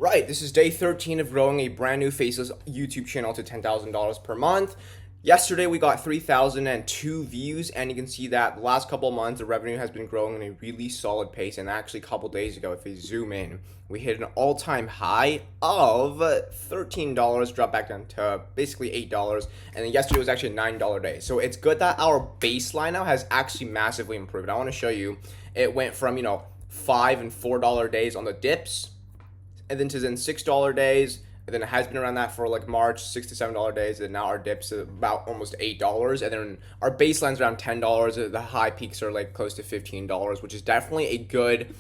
Right, this is day 13 of growing a brand new faceless YouTube channel to $10,000 per month. Yesterday we got 3,002 views, and you can see that the last couple of months the revenue has been growing in a really solid pace. And actually, a couple days ago, if we zoom in, we hit an all-time high of $13, dropped back down to basically $8, and then yesterday was actually a $9 day. So it's good that our baseline now has actually massively improved. I want to show you, it went from $5 and $4 days on the dips, and then to then $6 days, and then it has been around that for like March, $6 to $7 days, and now our dips are about almost $8, and then our baseline's around $10. The high peaks are like close to $15, which is definitely a good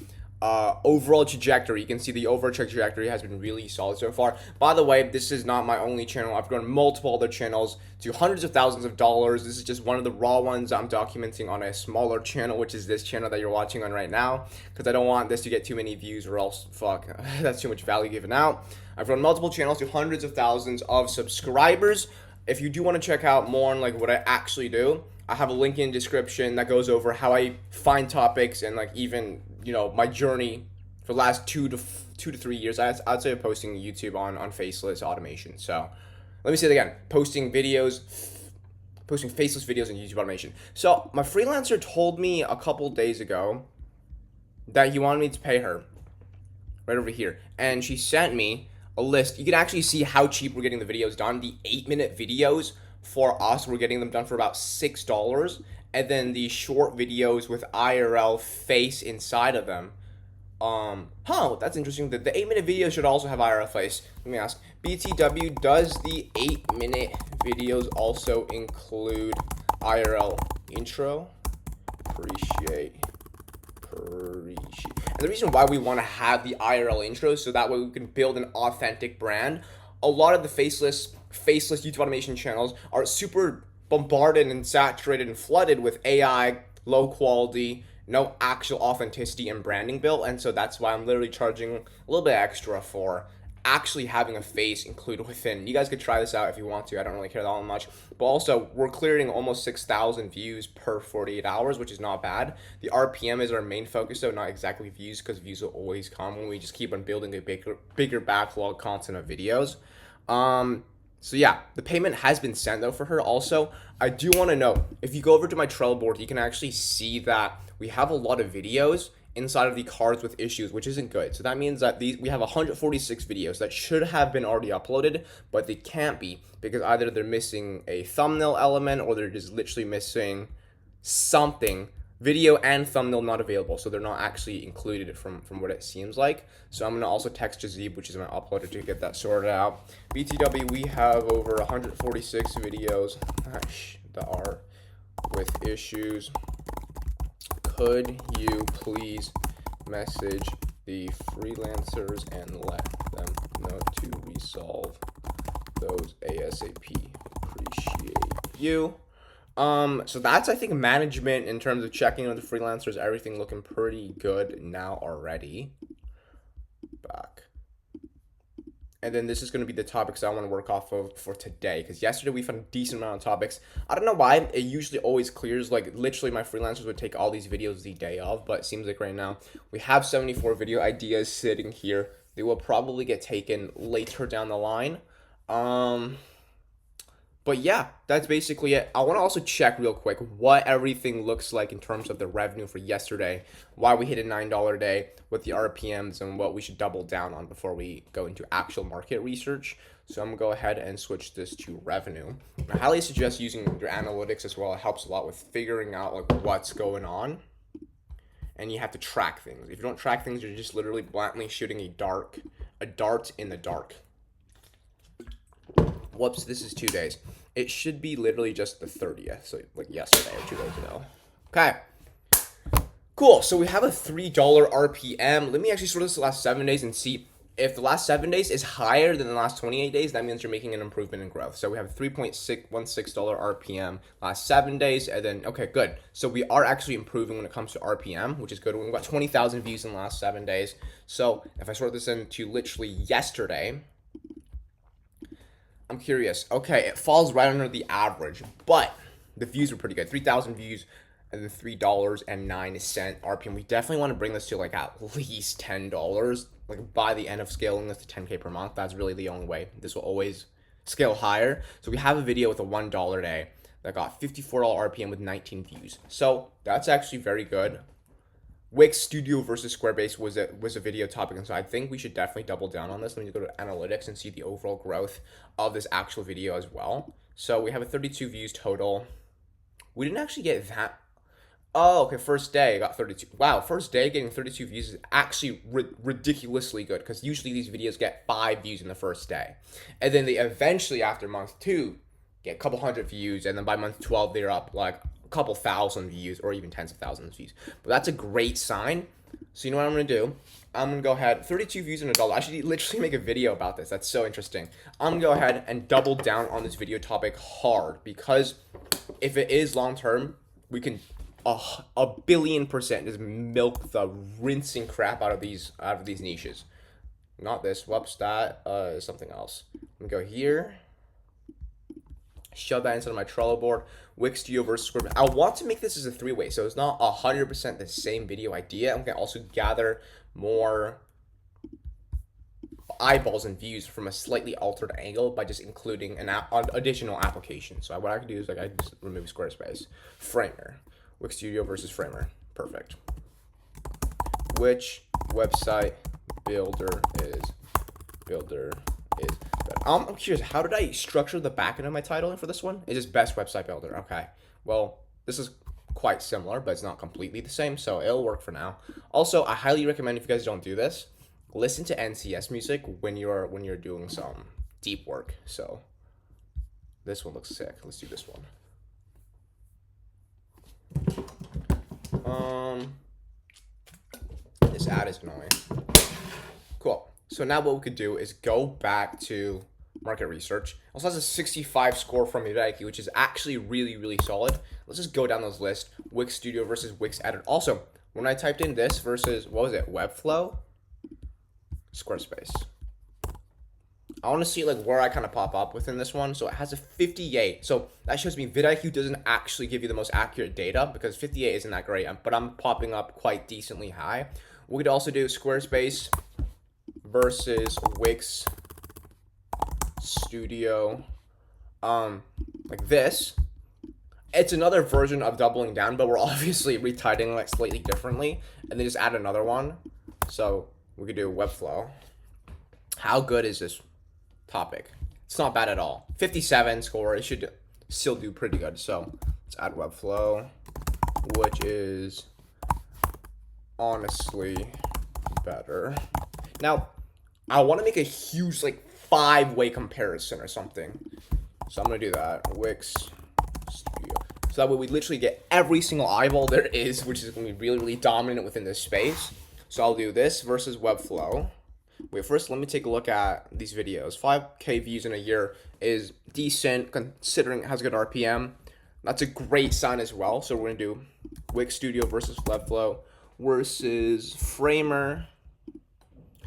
overall trajectory. You can see the overall trajectory has been really solid so far. By the way, this is not my only channel. I've grown multiple other channels to hundreds of thousands of dollars. This is just one of the raw ones I'm documenting on a smaller channel, which is this channel that you're watching on right now, because I don't want this to get too many views, or else that's too much value given out. I've grown multiple channels to hundreds of thousands of subscribers. If you do want to check out more on like what I actually do, I have a link in the description that goes over how I find topics, and like even my journey for the last 2 to 3 years. I'd say I'm posting YouTube on faceless automation. So let me say it again: posting faceless videos on YouTube automation. So my freelancer told me a couple days ago that he wanted me to pay her right over here, and she sent me a list. You can actually see how cheap we're getting the videos done. The 8-minute videos for us, we're getting them done for about $6, and then the short videos with IRL face inside of them. That's interesting. The 8-minute video should also have IRL face. Let me ask, BTW, does the 8-minute videos also include IRL intro? Appreciate. And the reason why we want to have the IRL intro, so that way we can build an authentic brand. A lot of the faceless YouTube automation channels are super bombarded and saturated and flooded with AI, low quality, no actual authenticity and branding built. And so that's why I'm literally charging a little bit extra for actually having a face included within. You guys could try this out if you want to. I don't really care that much. But also, we're clearing almost 6,000 views per 48 hours, which is not bad. The RPM is our main focus, though, not exactly views, because views will always come when we just keep on building a bigger backlog content of videos. So yeah, the payment has been sent though for her. Also, I do want to know, if you go over to my Trello board, you can actually see that we have a lot of videos inside of the cards with issues, which isn't good. So that means that we have 146 videos that should have been already uploaded, but they can't be, because either they're missing a thumbnail element, or they're just literally missing something. Video and thumbnail not available, so they're not actually included from what it seems like. So I'm gonna also text Jazib, which is my uploader, to get that sorted out. BTW, we have over 146 videos that are with issues. Could you please message the freelancers and let them know to resolve those ASAP? Appreciate you. So that's, I think, management in terms of checking on the freelancers. Everything looking pretty good now already. Back. And then this is going to be the topics I want to work off of for today, because yesterday we found a decent amount of topics. I don't know why it usually always clears. Like, literally my freelancers would take all these videos the day of, but it seems like right now we have 74 video ideas sitting here. They will probably get taken later down the line. But yeah, that's basically it. I want to also check real quick what everything looks like in terms of the revenue for yesterday, why we hit a $9 day, with the RPMs, and what we should double down on before we go into actual market research. So I'm going to go ahead and switch this to revenue. I highly suggest using your analytics as well. It helps a lot with figuring out like what's going on. And you have to track things. If you don't track things, you're just literally blatantly shooting a dart in the dark. Whoops, this is 2 days. It should be literally just the 30th, so like yesterday or 2 days ago. Okay. Cool, so we have a $3 RPM. Let me actually sort this the last 7 days and see if the last 7 days is higher than the last 28 days. That means you're making an improvement in growth. So we have a $3.16 RPM last 7 days, and then, okay, good. So we are actually improving when it comes to RPM, which is good. We've got 20,000 views in the last 7 days. So if I sort this into literally yesterday, I'm curious. Okay, it falls right under the average, but the views were pretty good. 3,000 views and then $3.09 RPM. We definitely want to bring this to like at least $10. like by the end of scaling this to 10K per month, that's really the only way. This will always scale higher. So we have a video with a $1 day that got $54 RPM with 19 views. So that's actually very good. Wix Studio versus Squarespace was a video topic, and so I think we should definitely double down on this. Let me go to analytics and see the overall growth of this actual video as well. So we have a 32 views total. We didn't actually get that. Oh, okay, first day got 32. Wow, first day getting 32 views is actually ridiculously good, because usually these videos get 5 views in the first day. And then they eventually, after month 2, get a couple hundred views, and then by month 12, they're up like a couple thousand views, or even tens of thousands of views. But that's a great sign. So you know what I'm going to do? I'm going to go ahead, 32 views in $1. I should literally make a video about this. That's so interesting. I'm going to go ahead and double down on this video topic hard, because if it is long-term, we can a billion% just milk the rinsing crap out of these niches. Not this. Whoops, that is something else. Let me go here. Shove that inside of my Trello board. Wix Studio versus Squarespace. I want to make this as a 3-way, so it's not 100% the same video idea. I'm gonna also gather more eyeballs and views from a slightly altered angle by just including an additional application. So what I can do is like I just remove Squarespace. Framer. Wix Studio versus Framer. Perfect. Which website builder is better? I'm curious, how did I structure the back end of my title for this one? It's just best website builder. Okay. Well, this is quite similar, but it's not completely the same, so it'll work for now. Also, I highly recommend, if you guys don't do this, listen to NCS music when you're doing some deep work. So this one looks sick. Let's do this one. This ad is annoying. Cool. So now what we could do is go back to market research. Also has a 65 score from Ideation, which is actually really, really solid. Let's just go down those lists. Wix Studio versus Wix Edit. Also, when I typed in this versus, what was it, Webflow? Squarespace. I want to see like where I kind of pop up within this one. So it has a 58. So that shows me vidIQ doesn't actually give you the most accurate data, because 58 isn't that great, but I'm popping up quite decently high. We could also do Squarespace versus Wix Studio, like this. It's another version of doubling down, but we're obviously retitling like slightly differently, and then just add another one. So we could do Webflow. How good is this topic? It's not bad at all. 57 score. It should still do pretty good. So let's add Webflow, which is honestly better. Now, I want to make a huge like 5-way comparison or something. So I'm going to do that. Wix Studio. So that way we literally get every single eyeball there is, which is going to be really, really dominant within this space. So I'll do this versus Webflow. Wait, first let me take a look at these videos. 5K views in a year is decent considering it has good RPM. That's a great sign as well. So we're going to do Wix Studio versus Webflow versus Framer.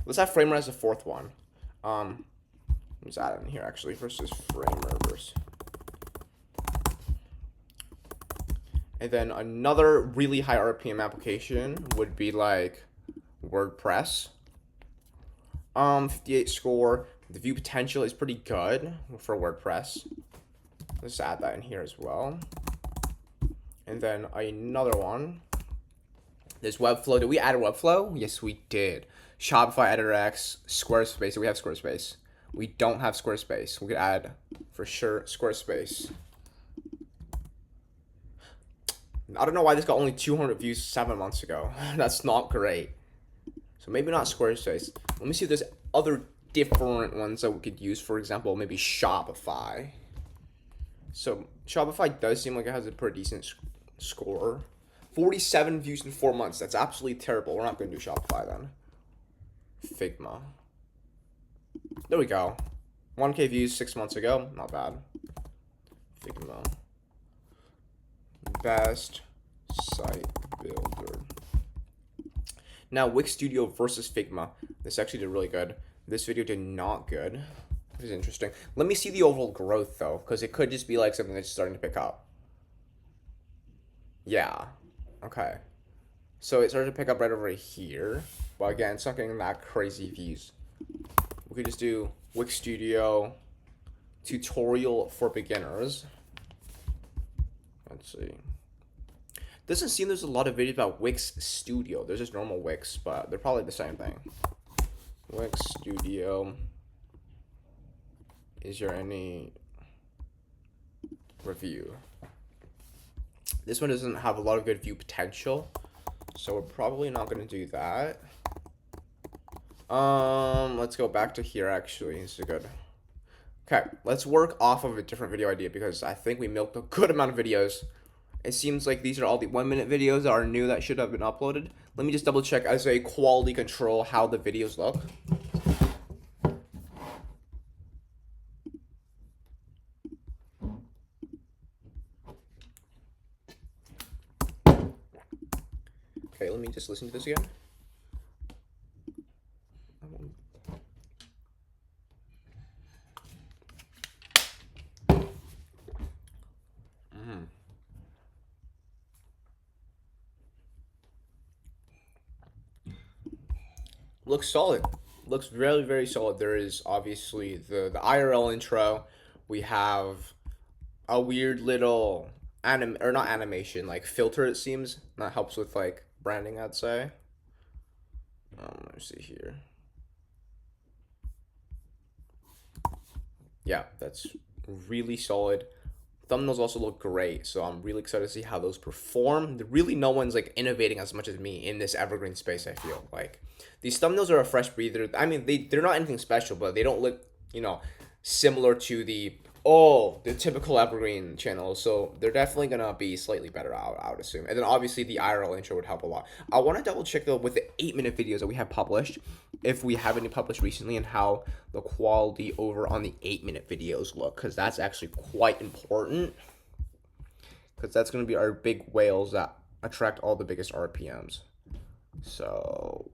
Let's have Framer as the 4th one. Let's add it in here actually. Versus Framer versus. And then another really high RPM application would be like WordPress. 58 score. The view potential is pretty good for WordPress. Let's add that in here as well. And then another one. There's Webflow. Did we add Webflow? Yes, we did. Shopify, Editor X, Squarespace. So we have Squarespace. We don't have Squarespace. We could add, for sure, Squarespace. I don't know why this got only 200 views 7 months ago. That's not great. So maybe not Squarespace. Let me see if there's other different ones that we could use. For example, maybe Shopify. So Shopify does seem like it has a pretty decent score. 47 views in 4 months. That's absolutely terrible. We're not going to do Shopify then. Figma. There we go. 1K views 6 months ago. Not bad. Figma. Best site builder. Now, Wix Studio versus Figma. This actually did really good. This video did not good. This is interesting. Let me see the overall growth, though, because it could just be like something that's starting to pick up. Yeah. Okay. So it started to pick up right over here. But again, it's not getting that crazy views. We could just do Wix Studio tutorial for beginners. Let's see. Doesn't seem there's a lot of videos about Wix Studio. There's just normal Wix, but they're probably the same thing. Wix Studio. Is there any review? This one doesn't have a lot of good view potential, so we're probably not going to do that. Let's go back to here, actually. This is good. Okay, let's work off of a different video idea because I think we milked a good amount of videos. It seems like these are all the 1-minute videos that are new that should have been uploaded. Let me just double check as a quality control how the videos look. Okay, let me just listen to this again. Looks solid. Looks very, very solid. There is obviously the IRL intro. We have a weird little not animation, like filter, it seems. That helps with like branding, I'd say. Let me see here. Yeah, that's really solid. Thumbnails also look great, so I'm really excited to see how those perform. Really, no one's like innovating as much as me in this evergreen space. I feel like these thumbnails are a fresh breather. I mean, they're not anything special, but they don't look, similar to the typical evergreen channel. So they're definitely gonna be slightly better, I would assume. And then obviously the IRL intro would help a lot. I want to double check though with the 8-minute videos that we have published, if we have any published recently, and how the quality over on the 8-minute videos look, because that's actually quite important. Because that's gonna be our big whales that attract all the biggest RPMs. So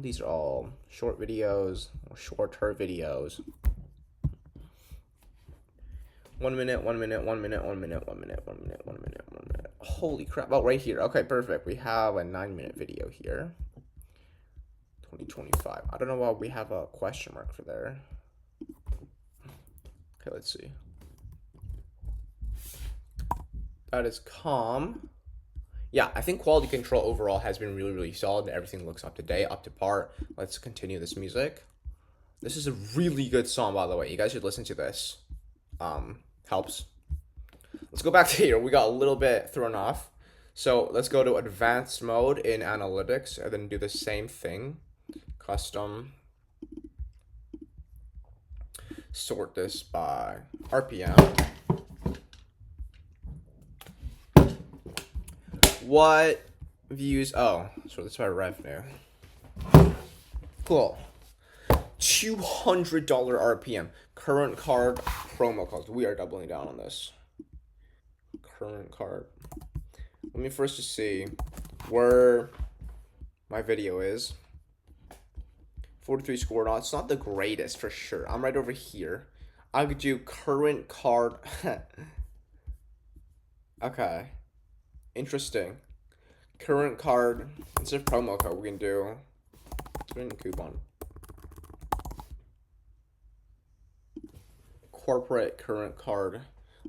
these are all short videos or shorter videos. 1 minute, 1 minute, 1 minute, 1 minute, 1 minute, 1 minute, 1 minute, 1 minute. Holy crap. Oh, right here. Okay, perfect. We have a 9-minute video here. 2025. I don't know why we have a question mark for there. Okay, let's see. That is calm. Yeah, I think quality control overall has been really, really solid. Everything looks up to date, up to par. Let's continue this music. This is a really good song, by the way. You guys should listen to this. Helps. Let's go back to here. We got a little bit thrown off. So let's go to advanced mode in analytics and then do the same thing. Custom. Sort this by RPM. What views? Oh, sort this by revenue. Cool. $200 RPM. Current card promo codes. We are doubling down on this. Current card. Let me first just see where my video is. 43 score. No, it's not the greatest for sure. I'm right over here. I could do current card. Okay. Interesting. Current card. Instead of promo code, we can do coupon. Corporate current card.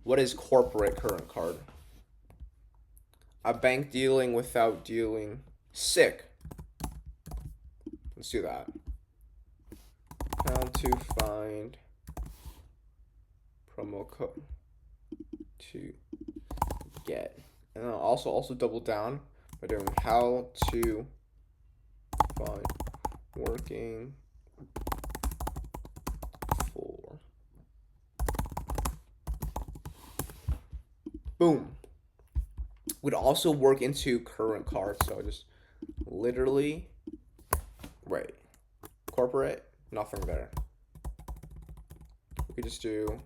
What is corporate current card? A bank dealing without dealing. Sick. Let's do that. How to find promo code to get. And I'll also double down by doing how to find working for. Boom. Would also work into current card, so just literally wait. Corporate, nothing there. We could just do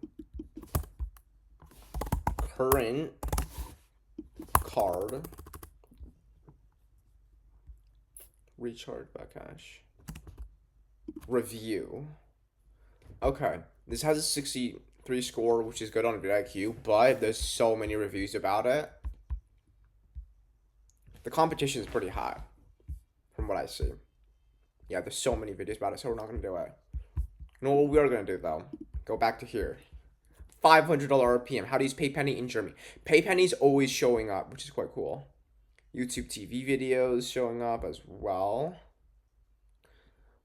current card recharge by cash review. Okay, this has a 63 score, which is good on vidIQ, but there's so many reviews about it. The competition is pretty high from what I see. Yeah, there's so many videos about it, so we're not gonna do it. You know what we are gonna do though? Go back to here. $500 RPM. How to use PayPenny in Germany. PayPenny's always showing up, which is quite cool. YouTube TV videos showing up as well.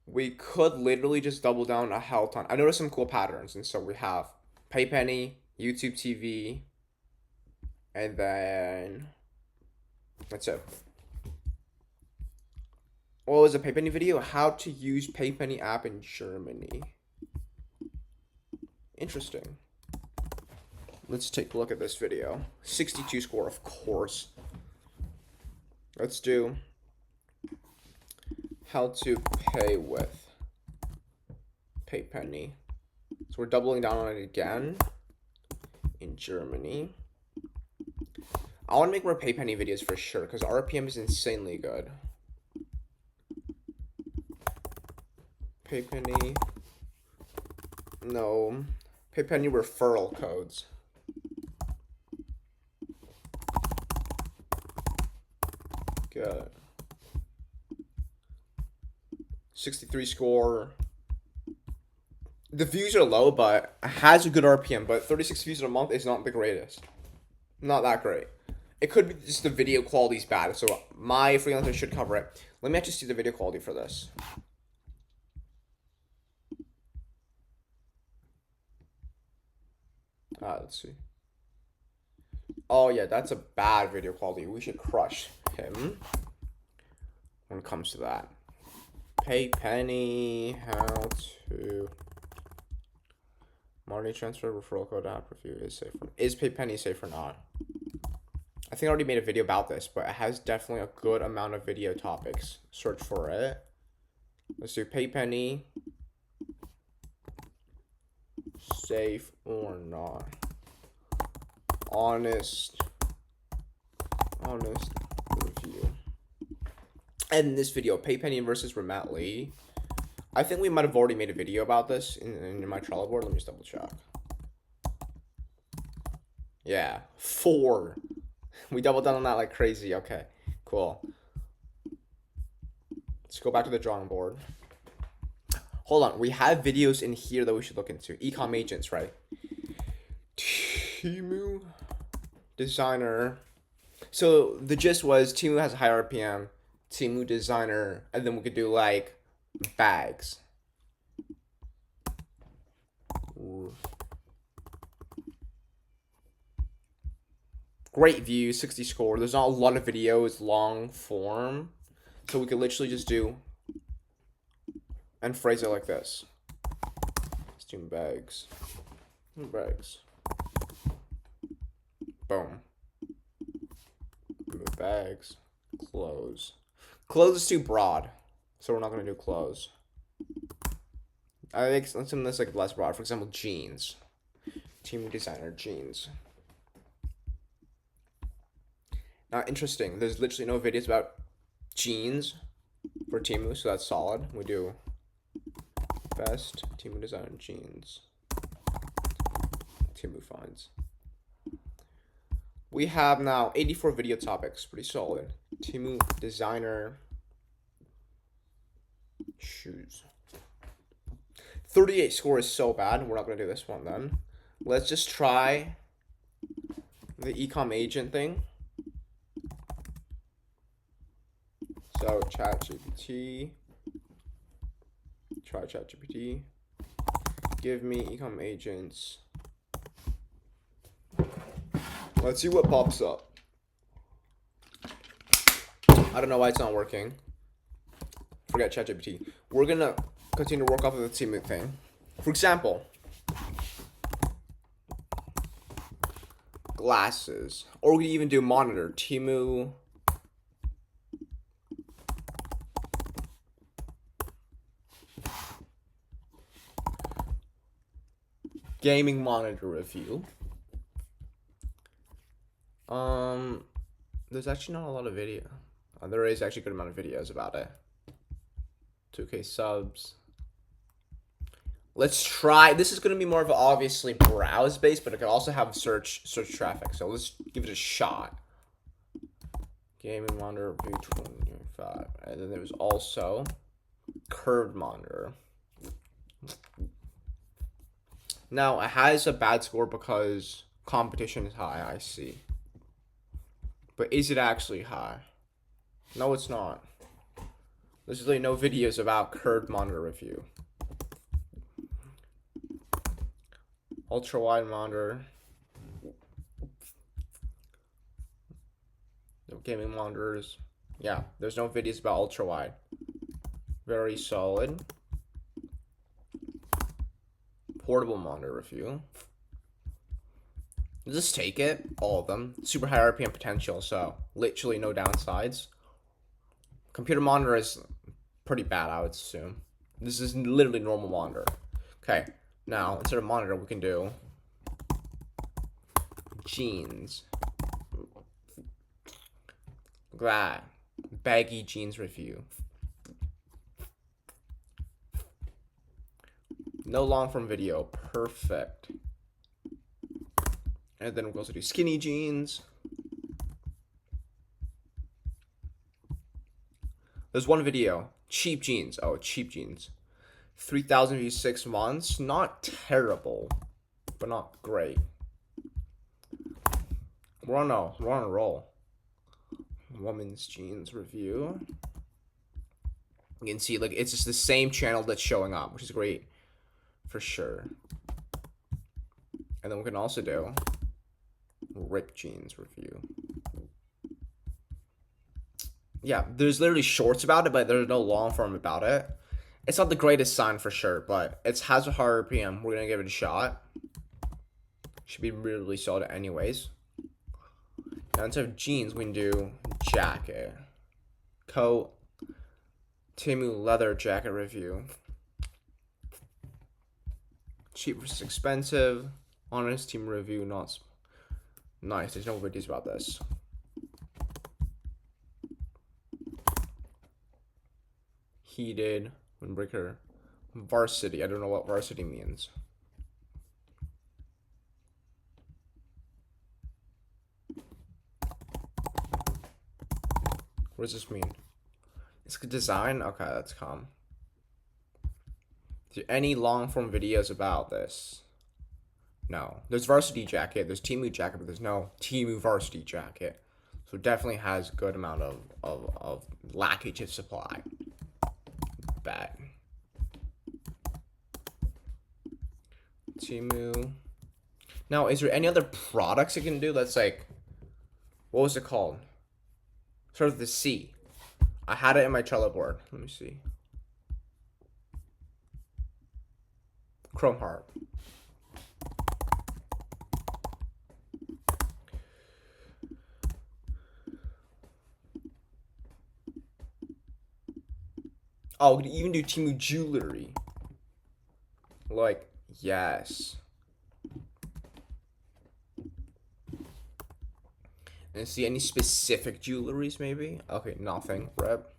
We could literally just double down a hell ton. I noticed some cool patterns, and so we have PayPenny, YouTube TV, and then that's it. What was a PayPenny video? How to use PayPenny app in Germany. Interesting. Let's take a look at this video. 62 score, of course. Let's do how to pay with PayPenny. So we're doubling down on it again in Germany. I want to make more PayPenny videos for sure because RPM is insanely good. PayPenny. No. PayPenny referral codes. Good. 63 score. The views are low, but it has a good RPM, but 36 views in a month is not the greatest. Not that great. It could be just the video quality is bad, so my freelancer should cover it. Let me actually see the video quality for this. Let's see. Oh yeah, that's a bad video quality. We should crush him when it comes to that. PayPenny, how to money transfer, referral code, app review is safe. Is PayPenny safe or not? I think I already made a video about this, but it has definitely a good amount of video topics. Search for it. Let's do PayPenny. Safe or not? Honest review. And in this video, PayPenny versus Rematly. I think we might have already made a video about this in my Trello board. Let me just double check. Yeah, 4. We doubled down on that like crazy. Okay, cool. Let's go back to the drawing board. Hold on, we have videos in here that we should look into. Ecom agents, right? Temu designer. So the gist was Temu has a high RPM, Temu designer, and then we could do like bags. Ooh. Great view, 60 score. There's not a lot of videos, long form. So we could literally just do and phrase it like this. Let's do bags. Bags. Boom. Move bags. Clothes. Clothes is too broad, so we're not gonna do clothes. I think something that's like less broad. For example, jeans. Team designer jeans. Now, interesting. There's literally no videos about jeans for Temu, so that's solid. We do best Temu designer jeans. Temu finds. We have now 84 video topics. Pretty solid. Temu designer shoes. 38 score is so bad. We're not going to do this one then. Let's just try the ecom agent thing. So ChatGPT. Try ChatGPT. Give me ecom agents. Let's see what pops up. I don't know why it's not working. Forget ChatGPT. We're gonna continue to work off of the Temu thing. For example, glasses. Or we could even do monitor. Temu. Gaming monitor review. There's actually not a lot of video. There is actually a good amount of videos about it. 2K subs. Let's try. This is going to be more of a obviously browse based, but it could also have search traffic. So let's give it a shot. Gaming monitor review 25. And then there was also Curved monitor. Now, it has a bad score because competition is high, I see. But is it actually high? No, it's not. There's really no videos about curved monitor review. Ultra wide monitor. No gaming monitors. Yeah, there's no videos about ultra wide. Very solid. Portable monitor review. Just take it, all of them. Super high RPM potential, so literally no downsides. Computer monitor is pretty bad, I would assume. This is literally normal monitor. Okay, now instead of monitor, we can do jeans. Look at that. Baggy jeans review. No long form video. Perfect. And then we'll also do skinny jeans. There's one video. Cheap jeans. Oh, cheap jeans. 3,000 views 6 months. Not terrible, but not great. We're on a roll. Woman's jeans review. You can see, like, it's just the same channel that's showing up, which is great for sure. And then we can also do ripped jeans review. Yeah, there's literally shorts about it, but there's no long form about it. It's not the greatest sign for sure, but it has a high RPM. We're gonna give it a shot. Should be really solid anyways. Now instead of jeans, we can do jacket. Coat. Temu leather jacket review. Cheap versus expensive. Honest team review, not nice. There's no videos about this. Heated, windbreaker, varsity. I don't know what varsity means. What does this mean? It's good design? Okay, that's calm. Is there any long form videos about this? No. There's varsity jacket, there's Temu jacket, but there's no Temu varsity jacket. So it definitely has a good amount of lackage of supply. Bad. Temu. Now, is there any other products it can do that's like, what was it called? Sort of the C. I had it in my Trello board. Let me see. Chrome Heart. Oh, we can even do Temu jewelry. Like, yes. And see any specific jewelries maybe? Okay, nothing. Rep.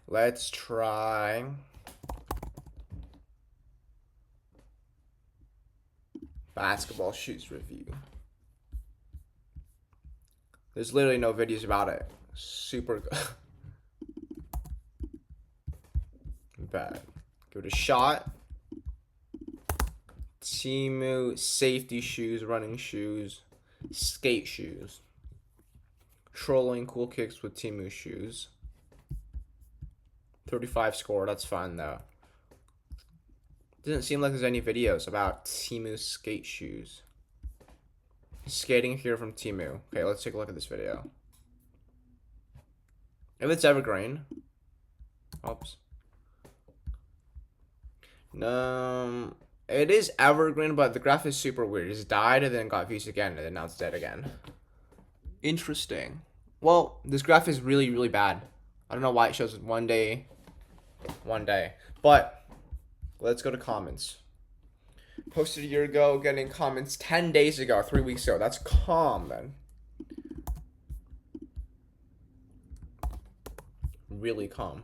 Let's try basketball shoes review. There's literally no videos about it. Super good. Bad. Give it a shot. Temu safety shoes, running shoes, skate shoes. Trolling cool kicks with Temu shoes. 35 score, that's fine though. Doesn't seem like there's any videos about Temu skate shoes. Skating here from Temu. Okay, let's take a look at this video. If it's Evergreen. Oops. It is Evergreen, but the graph is super weird. It just died and then got views again, and then now it's dead again. Interesting. Well, this graph is really, really bad. I don't know why it shows it one day. But let's go to comments. Posted a year ago, getting comments 10 days ago, 3 weeks ago. That's calm, man. Really calm.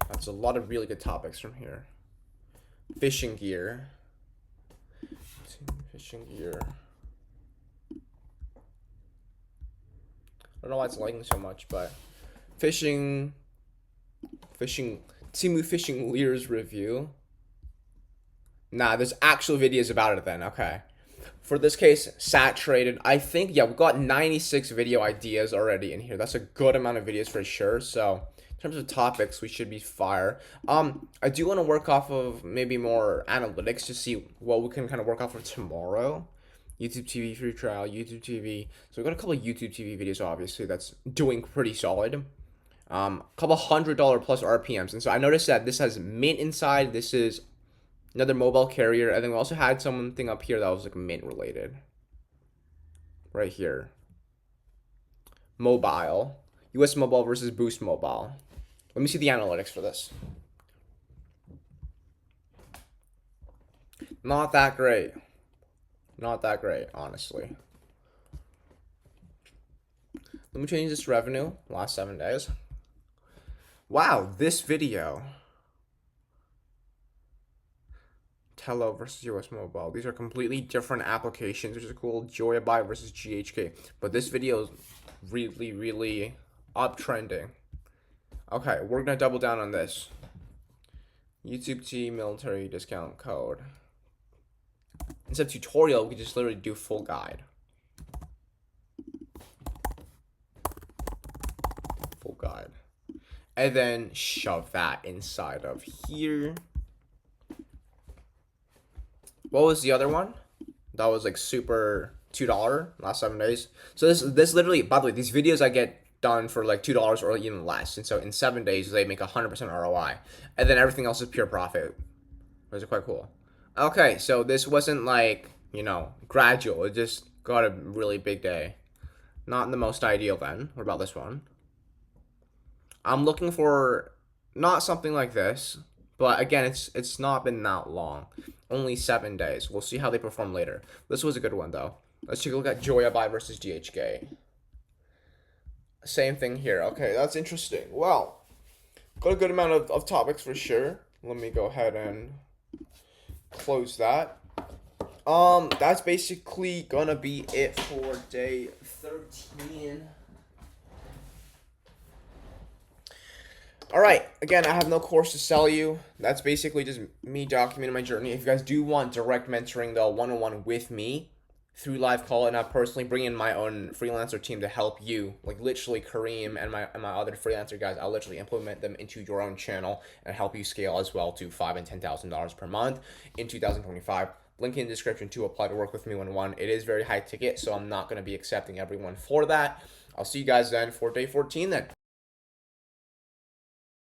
That's a lot of really good topics from here. Fishing gear. Fishing gear. I don't know why it's lagging so much, but fishing Timu Fishing Lear's review. Nah, there's actual videos about it then. Okay. For this case, saturated. I think, yeah, we've got 96 video ideas already in here. That's a good amount of videos for sure. So, in terms of topics, we should be fire. I do want to work off of maybe more analytics to see what we can kind of work off of tomorrow. YouTube TV free trial, YouTube TV. So we've got a couple of YouTube TV videos, obviously, that's doing pretty solid. Couple $100 plus RPMs. And so I noticed that this has Mint inside. This is another mobile carrier. And then we also had something up here that was like Mint related. Right here. Mobile. US Mobile versus Boost Mobile. Let me see the analytics for this. Not that great. Not that great, honestly. Let me change this revenue. Last 7 days. Wow, this video. Trello versus US Mobile. These are completely different applications, which is cool. Joyabuy versus GHK. But this video is really, really uptrending. Okay, we're going to double down on this. YouTube T military discount code. Instead of tutorial, we just literally do full guide. Full guide. And then shove that inside of here. What was the other one? That was like super $2 last 7 days. So this literally, by the way, these videos I get done for like $2 or even less. And so in 7 days, they make 100% ROI. And then everything else is pure profit. Which is quite cool. Okay, so this wasn't like, you know, gradual. It just got a really big day. Not the most ideal then. What about this one? I'm looking for not something like this, but again, it's not been that long. Only 7 days. We'll see how they perform later. This was a good one though. Let's take a look at Joyabuy versus GHK. Same thing here. Okay, that's interesting. Well, got a good amount of topics for sure. Let me go ahead and close that. That's basically gonna be it for day 13. Alright, again, I have no course to sell you. That's basically just me documenting my journey. If you guys do want direct mentoring, though, one-on-one with me through live call, and I personally bring in my own freelancer team to help you, like literally Kareem and my other freelancer guys, I'll literally implement them into your own channel and help you scale as well to $5,000 and $10,000 per month in 2025. Link in the description to apply to work with me one-on-one. It is very high ticket, so I'm not going to be accepting everyone for that. I'll see you guys then for day 14 then.